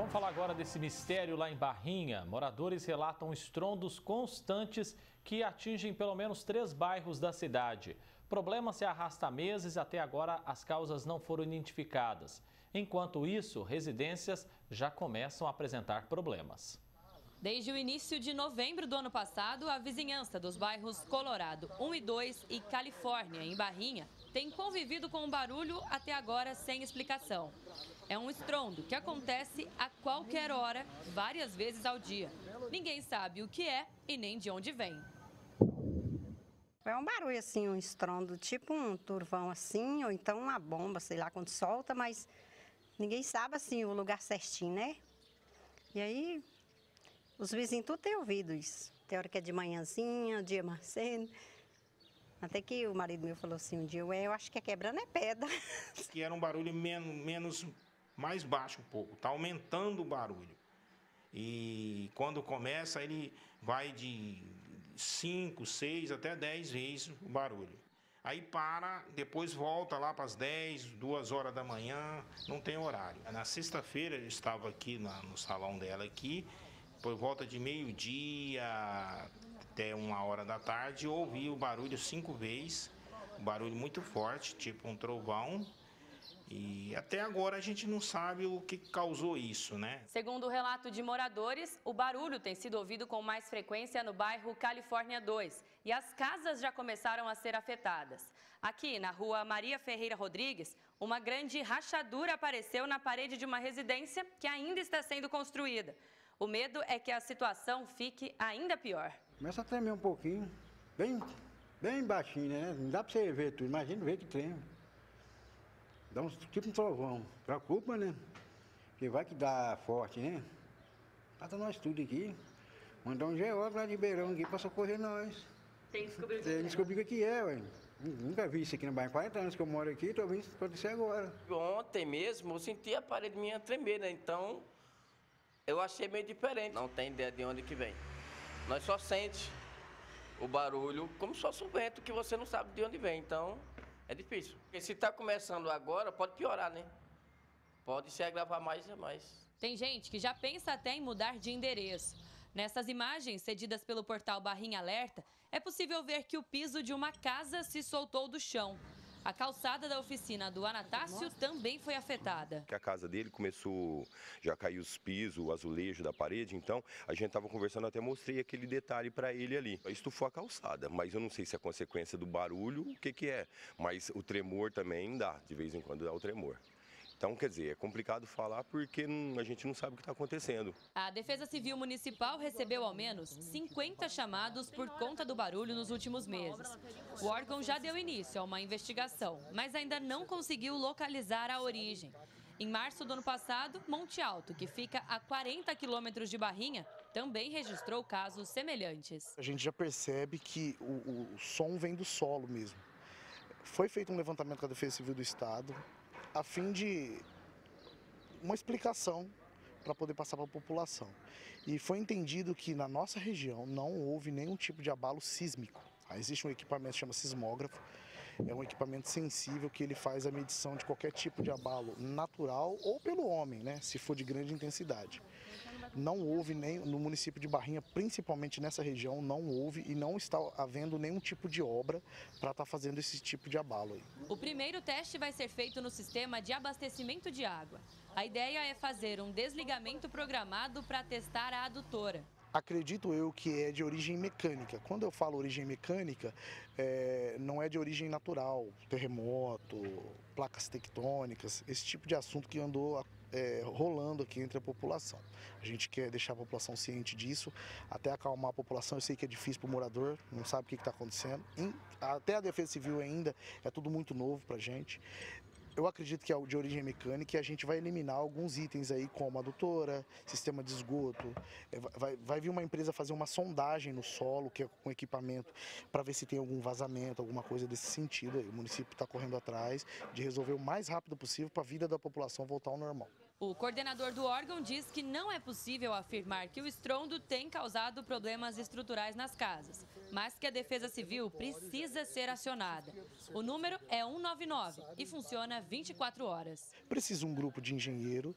Vamos falar agora desse mistério lá em Barrinha. Moradores relatam estrondos constantes que atingem pelo menos 3 bairros da cidade. O problema se arrasta há meses e até agora as causas não foram identificadas. Enquanto isso, residências já começam a apresentar problemas. Desde o início de novembro do ano passado, a vizinhança dos bairros Colorado 1 e 2 e Califórnia, em Barrinha, tem convivido com o barulho até agora sem explicação. É um estrondo que acontece a qualquer hora, várias vezes ao dia. Ninguém sabe o que é e nem de onde vem. É um barulho assim, um estrondo, tipo um turvão assim, ou então uma bomba, sei lá, quando solta, mas ninguém sabe assim o lugar certinho, né? E aí, os vizinhos tudo têm ouvido isso. Tem hora que é de manhãzinha, dia mais cedo. Até que o marido meu falou assim um dia, eu acho que é quebrando é pedra. Que era um barulho mais baixo um pouco, tá aumentando o barulho. E quando começa, ele vai de 5, 6 até 10 vezes o barulho. Aí para, depois volta lá para as 10, 2 horas da manhã, não tem horário. Na sexta-feira eu estava aqui no salão dela aqui, por volta de meio-dia até 1 hora da tarde, eu ouvi o barulho 5 vezes, um barulho muito forte, tipo um trovão. E até agora a gente não sabe o que causou isso, né? Segundo o relato de moradores, o barulho tem sido ouvido com mais frequência no bairro Califórnia 2 e as casas já começaram a ser afetadas. Aqui, na rua Maria Ferreira Rodrigues, uma grande rachadura apareceu na parede de uma residência que ainda está sendo construída. O medo é que a situação fique ainda pior. Começa a tremer um pouquinho, bem baixinho, né? Não dá para você ver tudo, imagina ver que treme. Dá tipo um trovão. Preocupa, né? Porque vai que dá forte, né? Passa nós tudo aqui. Mandar um geógrafo lá de Beirão aqui para socorrer nós. Tem descobrido descobrir o que é, ué. Nunca vi isso aqui no bairro. 40 anos que eu moro aqui, estou vendo isso acontecer agora. Ontem mesmo eu senti a parede minha tremer, né? Então eu achei meio diferente. Não tem ideia de onde que vem. Nós só sente o barulho como se fosse um vento que você não sabe de onde vem. Então é difícil. Porque se está começando agora, pode piorar, né? Pode se agravar mais e mais. Tem gente que já pensa até em mudar de endereço. Nessas imagens cedidas pelo portal Barrinha Alerta, é possível ver que o piso de uma casa se soltou do chão. A calçada da oficina do Anatácio também foi afetada. A casa dele começou, já caiu os pisos, o azulejo da parede, então a gente estava conversando, até mostrei aquele detalhe para ele ali. Estufou a calçada, mas eu não sei se é consequência do barulho, o que é, mas o tremor também dá, de vez em quando dá o tremor. Então, quer dizer, é complicado falar porque a gente não sabe o que está acontecendo. A Defesa Civil Municipal recebeu ao menos 50 chamados por conta do barulho nos últimos meses. O órgão já deu início a uma investigação, mas ainda não conseguiu localizar a origem. Em março do ano passado, Monte Alto, que fica a 40 quilômetros de Barrinha, também registrou casos semelhantes. A gente já percebe que o som vem do solo mesmo. Foi feito um levantamento com a Defesa Civil do Estado, a fim de uma explicação para poder passar para a população. E foi entendido que na nossa região não houve nenhum tipo de abalo sísmico. Existe um equipamento que chama sismógrafo, é um equipamento sensível que ele faz a medição de qualquer tipo de abalo natural ou pelo homem, né, se for de grande intensidade. Não houve nem no município de Barrinha, principalmente nessa região, não houve e não está havendo nenhum tipo de obra para estar fazendo esse tipo de abalo aí. O primeiro teste vai ser feito no sistema de abastecimento de água. A ideia é fazer um desligamento programado para testar a adutora. Acredito eu que é de origem mecânica. Quando eu falo origem mecânica, não é de origem natural, terremoto, placas tectônicas, esse tipo de assunto que andou rolando aqui entre a população. A gente quer deixar a população ciente disso, até acalmar a população. Eu sei que é difícil para o morador, não sabe o que está acontecendo. Até a Defesa Civil ainda é tudo muito novo para a gente. Eu acredito que é de origem mecânica e a gente vai eliminar alguns itens aí, como adutora, sistema de esgoto. Vai vir uma empresa fazer uma sondagem no solo, que é com equipamento, para ver se tem algum vazamento, alguma coisa desse sentido aí. O município está correndo atrás de resolver o mais rápido possível para a vida da população voltar ao normal. O coordenador do órgão diz que não é possível afirmar que o estrondo tem causado problemas estruturais nas casas, mas que a Defesa Civil precisa ser acionada. O número é 199 e funciona 24 horas. Precisa um grupo de engenheiro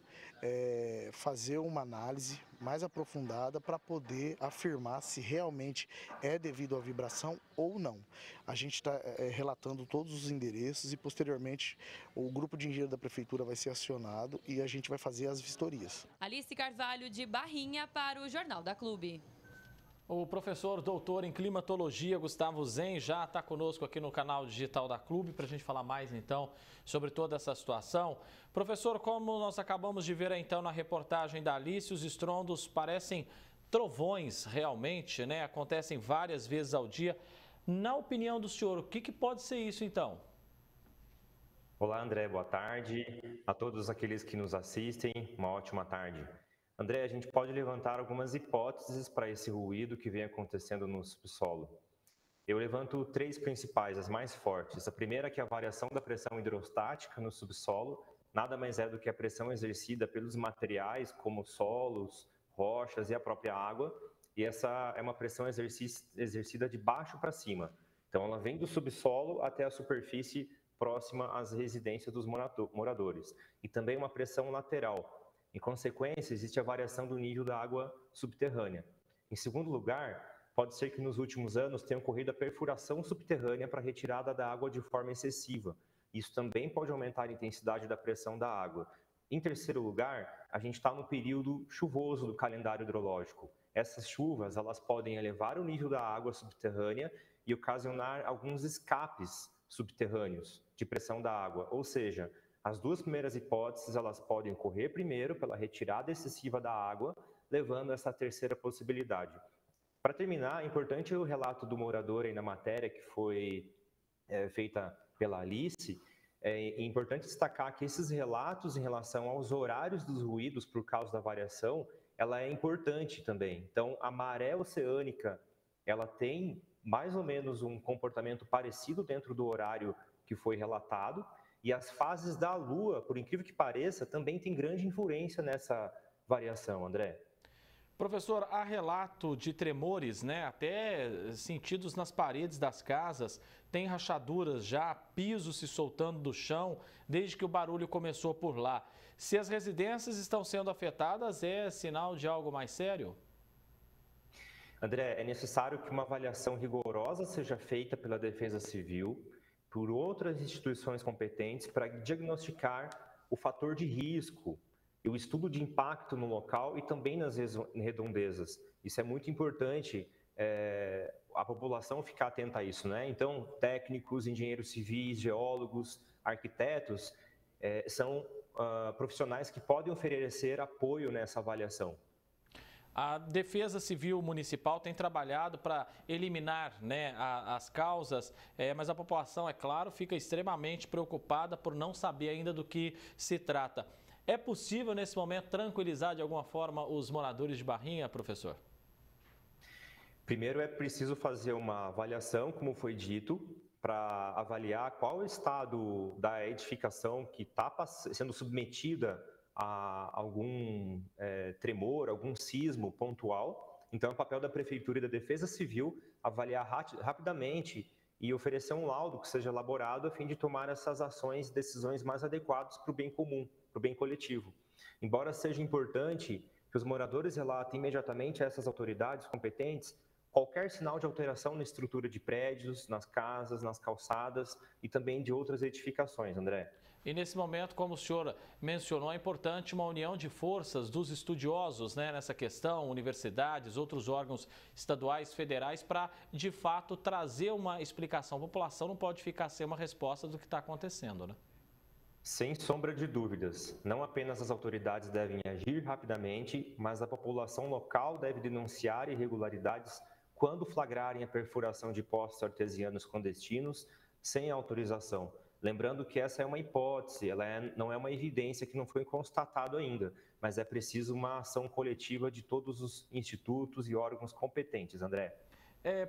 fazer uma análise mais aprofundada para poder afirmar se realmente é devido à vibração ou não. A gente está relatando todos os endereços e, posteriormente, o grupo de engenheiro da Prefeitura vai ser acionado e a gente vai fazer as vistorias. Alice Carvalho, de Barrinha, para o Jornal da Clube. O professor doutor em climatologia, Gustavo Zen, já está conosco aqui no canal digital da Clube para a gente falar mais, então, sobre toda essa situação. Professor, como nós acabamos de ver, então, na reportagem da Alice, os estrondos parecem trovões realmente, né? Acontecem várias vezes ao dia. Na opinião do senhor, o que pode ser isso, então? Olá, André, boa tarde. A todos aqueles que nos assistem, uma ótima tarde. André, a gente pode levantar algumas hipóteses para esse ruído que vem acontecendo no subsolo. Eu levanto 3 principais, as mais fortes. A primeira é que a variação da pressão hidrostática no subsolo nada mais é do que a pressão exercida pelos materiais, como solos, rochas e a própria água. E essa é uma pressão exercida de baixo para cima. Então, ela vem do subsolo até a superfície próxima às residências dos moradores. E também uma pressão lateral. Em consequência, existe a variação do nível da água subterrânea. Em segundo lugar, pode ser que nos últimos anos tenha ocorrido a perfuração subterrânea para a retirada da água de forma excessiva. Isso também pode aumentar a intensidade da pressão da água. Em terceiro lugar, a gente está no período chuvoso do calendário hidrológico. Essas chuvas, elas podem elevar o nível da água subterrânea e ocasionar alguns escapes subterrâneos de pressão da água, ou seja, as 2 primeiras hipóteses, elas podem ocorrer primeiro pela retirada excessiva da água, levando a essa terceira possibilidade. Para terminar, é importante o relato do morador aí na matéria, que foi feita pela Alice. É importante destacar que esses relatos em relação aos horários dos ruídos por causa da variação, ela é importante também. Então, a maré oceânica, ela tem mais ou menos um comportamento parecido dentro do horário que foi relatado, e as fases da Lua, por incrível que pareça, também tem grande influência nessa variação, André. Professor, há relato de tremores, né? Até sentidos nas paredes das casas, tem rachaduras já, pisos se soltando do chão, desde que o barulho começou por lá. Se as residências estão sendo afetadas, é sinal de algo mais sério? André, é necessário que uma avaliação rigorosa seja feita pela Defesa Civil, por outras instituições competentes para diagnosticar o fator de risco, o estudo de impacto no local e também nas redondezas. Isso é muito importante, a população ficar atenta a isso, né? Então, técnicos, engenheiros civis, geólogos, arquitetos, são profissionais que podem oferecer apoio nessa avaliação. A Defesa Civil Municipal tem trabalhado para eliminar, né, as causas, mas a população, é claro, fica extremamente preocupada por não saber ainda do que se trata. É possível, nesse momento, tranquilizar de alguma forma os moradores de Barrinha, professor? Primeiro é preciso fazer uma avaliação, como foi dito, para avaliar qual o estado da edificação que está sendo submetida a algum tremor, algum sismo pontual. Então, é o papel da Prefeitura e da Defesa Civil avaliar rapidamente e oferecer um laudo que seja elaborado a fim de tomar essas ações e decisões mais adequadas para o bem comum, para o bem coletivo. Embora seja importante que os moradores relatem imediatamente a essas autoridades competentes qualquer sinal de alteração na estrutura de prédios, nas casas, nas calçadas e também de outras edificações, André. E nesse momento, como o senhor mencionou, é importante uma união de forças dos estudiosos, né, nessa questão, universidades, outros órgãos estaduais, federais, para, de fato, trazer uma explicação. A população não pode ficar sem uma resposta do que está acontecendo, né? Sem sombra de dúvidas, não apenas as autoridades devem agir rapidamente, mas a população local deve denunciar irregularidades quando flagrarem a perfuração de poços artesianos clandestinos sem autorização. Lembrando que essa é uma hipótese, não é uma evidência que não foi constatado ainda, mas é preciso uma ação coletiva de todos os institutos e órgãos competentes, André.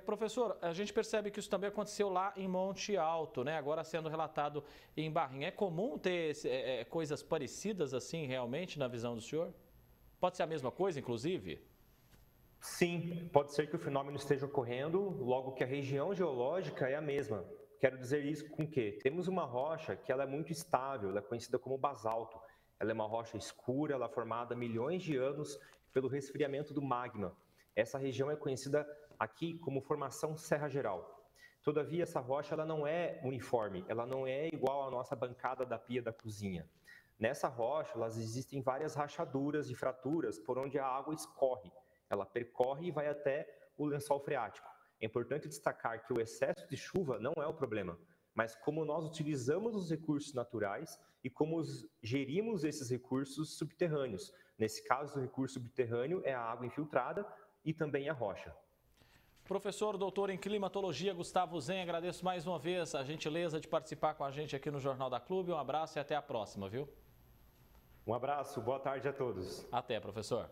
Professor, a gente percebe que isso também aconteceu lá em Monte Alto, né? Agora sendo relatado em Barrinha. É comum ter coisas parecidas assim realmente na visão do senhor? Pode ser a mesma coisa, inclusive? Sim, pode ser que o fenômeno esteja ocorrendo, logo que a região geológica é a mesma. Quero dizer isso com que temos uma rocha que ela é muito estável, ela é conhecida como basalto. Ela é uma rocha escura, ela é formada há milhões de anos pelo resfriamento do magma. Essa região é conhecida aqui como formação Serra Geral. Todavia, essa rocha ela não é uniforme, ela não é igual à nossa bancada da pia da cozinha. Nessa rocha, elas existem várias rachaduras e fraturas por onde a água escorre. Ela percorre e vai até o lençol freático. É importante destacar que o excesso de chuva não é o problema, mas como nós utilizamos os recursos naturais e como gerimos esses recursos subterrâneos. Nesse caso, o recurso subterrâneo é a água infiltrada e também a rocha. Professor, doutor em climatologia, Gustavo Zen, agradeço mais uma vez a gentileza de participar com a gente aqui no Jornal da Clube. Um abraço e até a próxima, viu? Um abraço, boa tarde a todos. Até, professor.